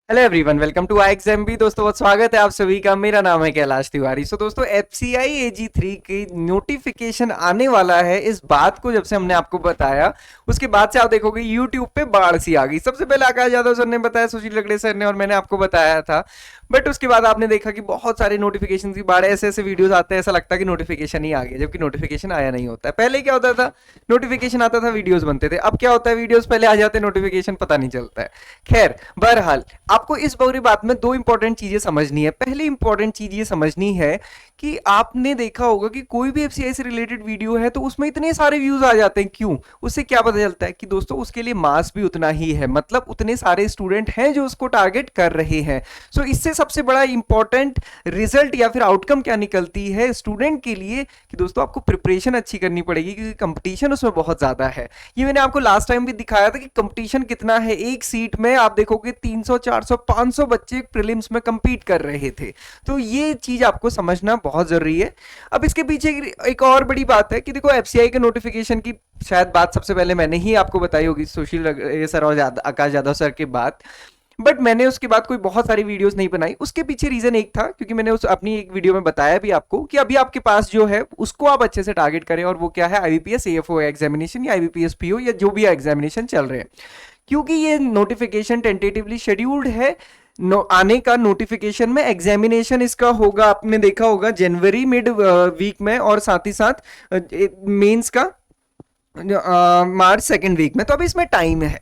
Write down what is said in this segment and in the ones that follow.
Hello everyone, welcome to iExam भी। दोस्तों बहुत स्वागत है आप सभी का। मेरा नाम है कैलाश तिवारी। दोस्तों एफसीआई एजी 3 की नोटिफिकेशन आने वाला है। इस बात को जब से हमने आपको बताया उसके बाद से आप देखोगे यूट्यूब पे बाढ़ सी आ गई। सबसे पहले आकाश यादव सर ने बताया, सुशील लकड़े सर ने, और मैंने आपको बताया था। बट उसके बाद आपने देखा कि बहुत सारे नोटिफिकेशन की बाढ़, ऐसे ऐसे वीडियोस आते हैं, ऐसा लगता है कि नोटिफिकेशन ही आ गया, जबकि नोटिफिकेशन आया नहीं होता है। पहले क्या होता था, नोटिफिकेशन आता था, वीडियोस बनते थे। अब क्या होता है, वीडियोस पहले आ जाते हैं, नोटिफिकेशन पता नहीं चलता है। खैर, बहरहाल आपको इस पूरी बात में दो इंपॉर्टेंट चीजें समझनी है। पहली इंपॉर्टेंट चीज ये समझनी है कि आपने देखा होगा कि कोई भी एफसीआई से रिलेटेड वीडियो है तो उसमें इतने सारे व्यूज आ जाते हैं। क्यों? उससे क्या पता चलता है कि दोस्तों उसके लिए मास भी उतना ही है, मतलब उतने सारे स्टूडेंट हैं जो उसको टारगेट कर रहे हैं। सो इससे सबसे बड़ा इंपॉर्टेंट रिजल्ट या फिर आउटकम क्या निकलती है स्टूडेंट के लिए कि दोस्तों आपको प्रिपरेशन अच्छी करनी पड़ेगी, क्योंकि कंपटीशन उसमें बहुत ज्यादा है। ये मैंने आपको लास्ट टाइम भी दिखाया था कि कंपटीशन कितना है। एक सीट में आप देखोगे 300 400 500 बच्चे प्रीलिम्स में compete कर रहे थे। तो ये चीज आपको समझना बहुत जरूरी है। अब इसके पीछे एक और बड़ी बात है कि देखो एफसीआई के नोटिफिकेशन की शायद बात सबसे पहले मैंने ही आपको बताई होगी, सुशील सर और आकाश यादव सर के बाद। बट मैंने उसके बाद कोई बहुत सारी वीडियोस नहीं बनाई। उसके पीछे रीजन एक था, क्योंकि मैंने उस अपनी एक वीडियो में बताया भी आपको कि अभी आपके पास जो है उसको आप अच्छे से टारगेट करें, और वो क्या है, आईबीपीएस एएफओ एग्जामिनेशन या आईबीपीएस पीओ या जो भी एग्जामिनेशन चल रहे हैं। क्योंकि ये नोटिफिकेशन टेंटेटिवली शेड्यूल्ड है। आने का नोटिफिकेशन में एग्जामिनेशन इसका होगा, आपने देखा होगा जनवरी मिड वीक में, और साथ ही साथ मेंस का मार्च सेकेंड वीक में। तो अभी इसमें टाइम है,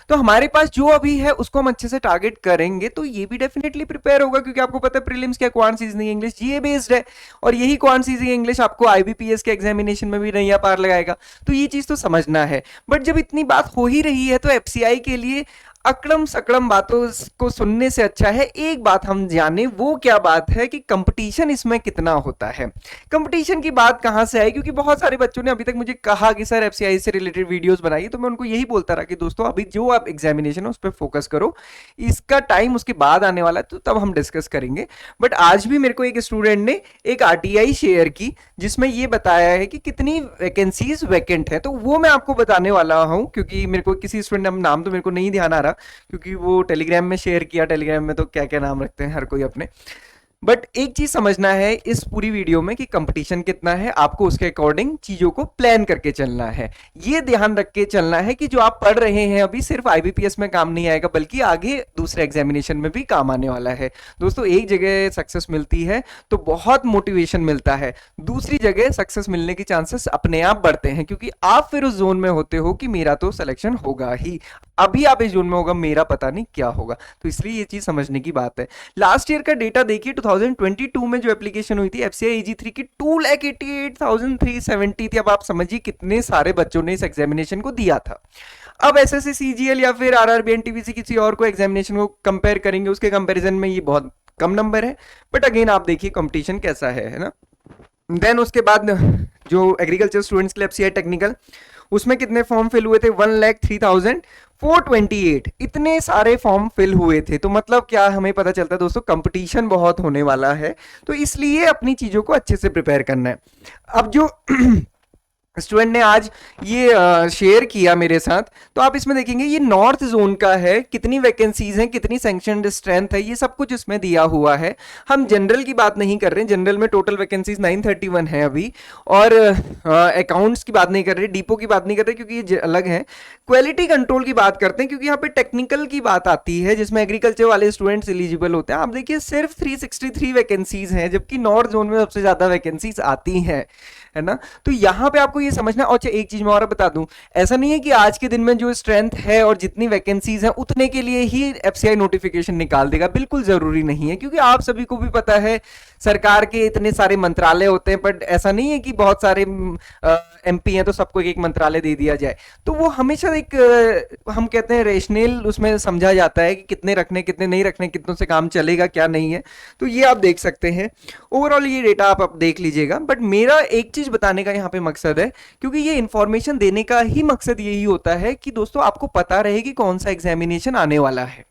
तो हमारे पास जो अभी है उसको हम अच्छे से टारगेट करेंगे तो ये भी डेफिनेटली प्रिपेयर होगा, क्योंकि आपको पता है प्रीलिम्स क्या, क्वांट सीजनिंग इंग्लिश जीए बेस्ड है, और यही क्वांट सीजनिंग इंग्लिश आपको आईबीपीएस के एग्जामिनेशन में भी नैया पार लगाएगा। तो ये चीज तो समझना है। बट जब इतनी बात हो ही रही है तो एफसीआई के लिए अकड़म सकड़म बातों को सुनने से अच्छा है एक बात हम जाने। वो क्या बात है कि कंपटीशन इसमें कितना होता है। कंपटीशन की बात कहां से आई, क्योंकि बहुत सारे बच्चों ने अभी तक मुझे कहा कि सर एफसीआई से रिलेटेड वीडियोस बनाइए, तो मैं उनको यही बोलता रहा कि दोस्तों अभी जो आप एग्जामिनेशन है उस पर फोकस करो, इसका टाइम उसके बाद आने वाला है, तो तब हम डिस्कस करेंगे। बट आज भी मेरे को एक स्टूडेंट ने एक आरटीआई शेयर की जिसमें ये बताया है कि कितनी वैकेंसीज वैकेंट है, तो वो मैं आपको बताने वाला हूं। क्योंकि मेरे को किसी स्टूडेंट का नाम तो मेरे को नहीं ध्यान आ रहा, क्योंकि वो टेलीग्राम में शेयर किया। टेलीग्राम में तो क्या क्या नाम रखते हैं हर कोई अपने। बट एक चीज समझना है इस पूरी वीडियो में कि कंपटीशन कितना है, आपको उसके अकॉर्डिंग चीजों को प्लान करके चलना है। ये ध्यान रख के चलना है कि जो आप पढ़ रहे हैं अभी सिर्फ आईबीपीएस में काम नहीं आएगा, बल्कि आगे दूसरे एग्जामिनेशन में भी काम आने वाला है। दोस्तों एक जगह सक्सेस मिलती है तो बहुत मोटिवेशन मिलता है, दूसरी जगह सक्सेस मिलने की चांसेस अपने आप बढ़ते हैं, क्योंकि आप फिर उस जोन में होते हो कि मेरा तो सिलेक्शन होगा ही। अभी आप इस जोन में होगा, मेरा पता नहीं क्या होगा। तो इसलिए ये चीज समझने की बात है। लास्ट ईयर का डेटा देखिए, 2022 में जो एप्लीकेशन हुई थी एफसीआई एजी 3 की 2,88,370 थी। अब आप समझिए कितने सारे बच्चों ने इस एग्जामिनेशन को दिया था। अब एसएससी सीजीएल या फिर आरआरबी एनटीपीसी किसी और को एग्जामिनेशन को कंपेयर करेंगे, उसके कंपैरिजन में ये बहुत कम नंबर है। बट अगेन आप देखिए कंपटीशन कैसा है ना। देन उसके बाद जो एग्रीकल्चर स्टूडेंट्स के लिए एफसीआई टेक्निकल, उसमें कितने फॉर्म फिल हुए थे, 1,03,428। इतने सारे फॉर्म फिल हुए थे। तो मतलब क्या हमें पता चलता है दोस्तों, कंपटीशन बहुत होने वाला है, तो इसलिए अपनी चीजों को अच्छे से प्रिपेयर करना है। अब जो स्टूडेंट ने आज ये शेयर किया मेरे साथ, तो आप इसमें देखेंगे ये नॉर्थ जोन का है, कितनी वैकेंसीज हैं, कितनी सैंक्शनड स्ट्रेंथ है, ये सब कुछ इसमें दिया हुआ है। हम जनरल की बात नहीं कर रहे हैं, जनरल में टोटल वैकेंसीज 931 है अभी, और अकाउंट्स की बात नहीं कर रहे, डिपो की बात नहीं कर रहे, क्योंकि ये अलग है। क्वालिटी कंट्रोल की बात करते हैं, क्योंकि यहाँ पे टेक्निकल की बात आती है जिसमें एग्रीकल्चर वाले स्टूडेंट्स एलिजिबल होते हैं। आप देखिए सिर्फ 363 वैकेंसीज हैं, जबकि नॉर्थ जोन में सबसे ज्यादा वैकेंसीज आती हैं, है ना। तो यहाँ पे आपको ये समझना। अच्छा एक चीज मैं और बता दूं, ऐसा नहीं है कि आज के दिन में जो स्ट्रेंथ है और जितनी वैकेंसीज हैं उतने के लिए ही एफसीआई नोटिफिकेशन निकाल देगा, बिल्कुल जरूरी नहीं है। क्योंकि आप सभी को भी पता है सरकार के इतने सारे मंत्रालय होते हैं, बट ऐसा नहीं है कि बहुत सारे एमपी हैं तो सबको एक एक मंत्रालय दे दिया जाए। तो वो हमेशा एक हम कहते हैं रेशनल उसमें समझा जाता है कि कितने रखने कितने नहीं रखने, कितनों से काम चलेगा क्या नहीं है। तो ये आप देख सकते हैं, ओवरऑल ये डेटा आप देख लीजिएगा। बट मेरा एक चीज बताने का यहाँ पे मकसद है, क्योंकि ये इंफॉर्मेशन देने का ही मकसद यही होता है कि दोस्तों आपको पता रहे कि कौन सा एग्जामिनेशन आने वाला है।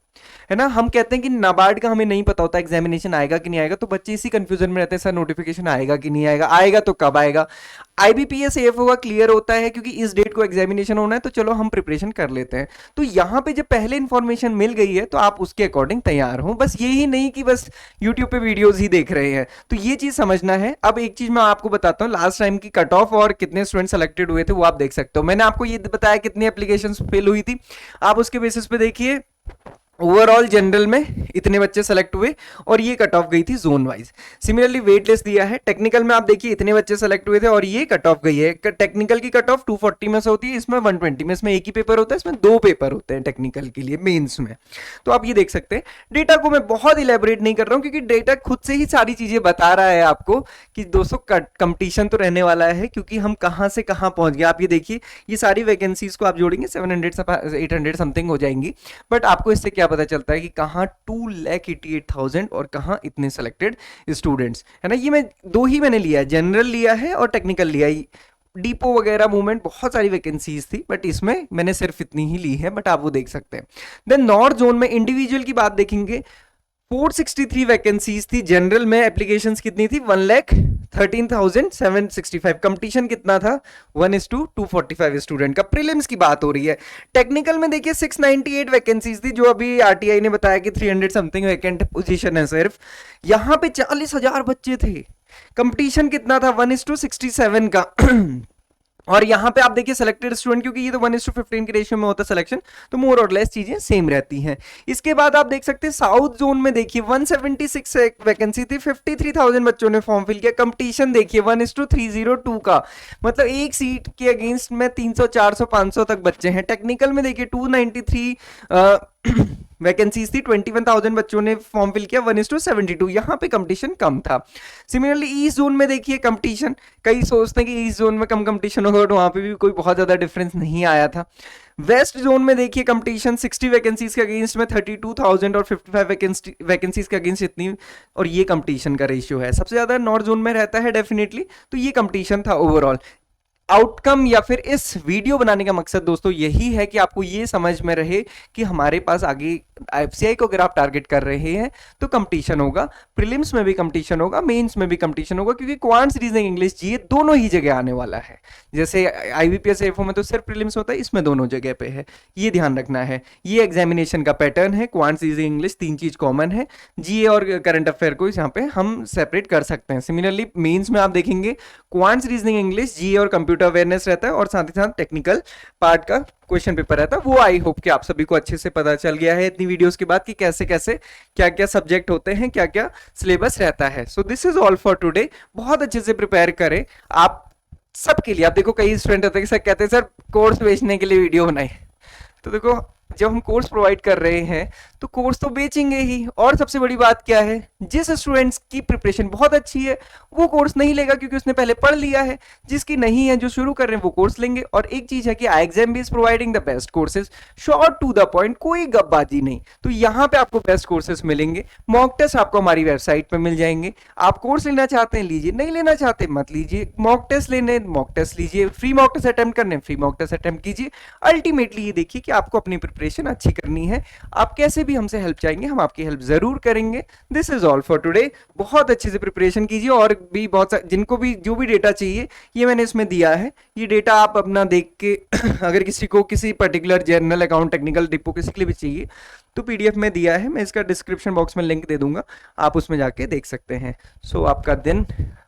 है ना। हम कहते हैं कि नाबार्ड का हमें नहीं पता होता एग्जामिनेशन आएगा कि नहीं आएगा, तो बच्चे इसी कंफ्यूजन में रहते हैं, सर नोटिफिकेशन आएगा कि नहीं आएगा, आएगा तो कब आएगा। आईबीपीएस एफ होगा क्लियर होता है क्योंकि इस डेट को एग्जामिनेशन होना है, तो चलो हम प्रिपरेशन कर लेते हैं। तो यहाँ पे जब पहले इन्फॉर्मेशन मिल गई है तो आप उसके अकॉर्डिंग तैयार हो, बस यही नहीं कि बस यूट्यूब पे वीडियोस ही देख रहे हैं, तो ये चीज समझना है। अब एक चीज मैं आपको बताता हूँ, लास्ट टाइम की कट ऑफ और कितने स्टूडेंट सेलेक्टेड हुए थे वो आप देख सकते हो। मैंने आपको ये बताया कितनी एप्लीकेशन फेल हुई थी, आप उसके बेसिस पे देखिए ओवरऑल जनरल में इतने बच्चे सेलेक्ट हुए और ये कट ऑफ गई थी zone wise. Similarly wait list दिया है, टेक्निकल में आप देखिए इतने बच्चे सेलेक्ट हुए थे और ये कट ऑफ गई है। टेक्निकल की कट ऑफ 240 में से होती है, इसमें 120 में, इसमें एक ही पेपर होता है, इसमें 2 पेपर होते हैं टेक्निकल के लिए मेंस में। तो आप ये देख सकते हैं। डेटा को मैं बहुत इलेबोरेट नहीं कर रहा हूँ क्योंकि डेटा खुद से ही सारी चीजें बता रहा है आपको कि दोस्तों कंपटीशन तो रहने वाला है, क्योंकि हम कहाँ से कहाँ पहुंच गए। आप ये देखिए, ये सारी वैकेंसीज को आप जोड़ेंगे 700 800 समथिंग हो जाएंगी, बट आपको इससे क्या पता चलता है कि कहाँ 2,88,000 और कहाँ इतने सेलेक्टेड स्टूडेंट्स, है ना। ये मैं 2 ही मैंने लिया है, जनरल लिया है और टेक्निकल लिया है। डिपो वगैरह मूवमेंट बहुत सारी वैकेंसीज थी, बट इसमें मैंने सिर्फ इतनी ही ली है, बट आप वो देख सकते हैं। देन नॉर्थ जोन में इंडिविजुअल की बात देखेंगे, 463 वैकेंसीज थी। जनरल में एप्लीकेशंस कितनी थी, 1,13,765। कंपटीशन कितना था, 1:245 स्टूडेंट का। प्रीलिम्स की बात हो रही है। टेक्निकल में देखिए 698 वैकेंसीज थी, जो अभी आरटीआई ने बताया कि 300 समथिंग वैकेंट पोजीशन है सिर्फ। यहां पे 40,000 बच्चे थे, कंपटीशन कितना था, 1:67 का। और यहाँ पे आप देखिए सिलेक्टेड स्टूडेंट, क्योंकि ये तो 1:15 की रेशियो में होता है सिलेक्शन, तो मोर और लेस चीजें सेम रहती हैं। इसके बाद आप देख सकते हैं साउथ जोन में देखिए 176 वैकेंसी थी, 53,000 बच्चों ने फॉर्म फिल किया। कंपटीशन देखिए 1:302 का, मतलब एक सीट के अगेंस्ट में 300 400 500 तक बच्चे हैं। टेक्निकल में देखिए 293 वैकेंसीज थी, 21,000 बच्चों ने फॉर्म फिल किया, 1:72। यहाँ पे कंपटीशन कम था। सिमिलरली ईस्ट जोन में देखिए कंपटीशन, कई सोचते हैं कि ईस्ट जोन में कम कंपटीशन होगा, तो वहां पे भी कोई बहुत ज्यादा डिफरेंस नहीं आया था। वेस्ट जोन में देखिए कंपटीशन 60 वैकेंसीज के अगेंस्ट में 32,000 और 55 वैकेंसीज के अगेंस्ट इतनी, और ये कंपटीशन का रेशियो है। सबसे ज्यादा नॉर्थ जोन में रहता है डेफिनेटली, तो ये कंपटीशन था ओवरऑल। आउटकम या फिर इस वीडियो बनाने का मकसद दोस्तों यही है कि आपको ये समझ में रहे कि हमारे पास आगे एफसीआई को अगर आप टारगेट कर रहे हैं तो कंपटीशन होगा, प्रीलिम्स में भी कंपटीशन होगा, मेंस में भी कंपटीशन होगा, क्योंकि क्वांट्स रीजनिंग इंग्लिश जीए दोनों ही जगह आने वाला है। जैसे आईबीपीएस एफओ में तो सिर्फ प्रीलिम्स होता है, इसमें दोनों जगह पे है, ये ध्यान रखना है। ये एग्जामिनेशन का पैटर्न है, क्वांट्स रीजनिंग इंग्लिश 3 चीज कॉमन है, जीए और करंट अफेयर को यहाँ पे हम सेपरेट कर सकते हैं। सिमिलरली मेन्स में आप देखेंगे क्वांट्स रीजनिंग इंग्लिश, जीए और कंप्यूटर अवेयरनेस रहता है, और साथ ही साथ टेक्निकल पार्ट का क्वेश्चन पेपर रहता है। वो आई होप कि आप सभी को अच्छे से पता चल गया है इतनी वीडियोस के बाद कि कैसे कैसे क्या क्या सब्जेक्ट होते हैं, क्या क्या सिलेबस रहता है। So this is all for today. बहुत अच्छे से प्रिपेयर करें आप सबके लिए। आप देखो कई स्टूडेंट होते हैं, सर कहते हैं सर कोर्स बेचने के लिए वीडियो बनाए, तो देखो जब हम कोर्स प्रोवाइड कर रहे हैं तो कोर्स तो बेचेंगे ही। और सबसे बड़ी बात क्या है, जिस स्टूडेंट्स की प्रिपरेशन बहुत अच्छी है वो कोर्स नहीं लेगा क्योंकि उसने पहले पढ़ लिया है, जिसकी नहीं है, जो शुरू कर रहे हैं, वो कोर्स लेंगे। और एक चीज है कि iExam is providing the best courses, short to the point, कोई गपबाजी नहीं। तो यहाँ पे आपको बेस्ट कोर्सेज मिलेंगे। मॉक टेस्ट आपको हमारी वेबसाइट पे मिल जाएंगे। आप कोर्स लेना चाहते हैं लीजिए, नहीं लेना चाहते मत लीजिए। मॉक टेस्ट लेने, मॉक टेस्ट लीजिए। फ्री मॉक टेस्ट अटेम्प्ट करने, फ्री मॉक टेस्ट अटेम्प्ट कीजिए। अल्टीमेटली ये देखिए कि आपको अपनी प्रिपरेशन अच्छी करनी है। आप कैसे भी हमसे हेल्प चाहेंगे, हम आपकी हेल्प जरूर करेंगे। This is all for today. बहुत अच्छे से प्रिपरेशन कीजिए, और भी बहुत जिनको भी जो भी डेटा चाहिए ये मैंने इसमें दिया है। ये डेटा आप अपना देख के अगर किसी को किसी particular journal account technical depot किसी के लिए भी चाहिए तो पीडीएफ में दिया है, मैं इसका डिस्क्रिप्शन बॉक्स में लिंक दे दूंगा, आप उसमें जाके देख सकते हैं। सो आपका दिन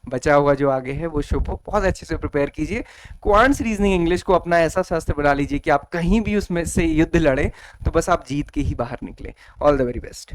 बचा हुआ जो आगे है वो शुभ हो। बहुत अच्छे से प्रिपेयर कीजिए। क्वांट्स रीजनिंग इंग्लिश को अपना ऐसा शास्त्र बना लीजिए कि आप कहीं भी उसमें से युद्ध लड़े तो बस आप जीत के ही बाहर निकले। All the very best.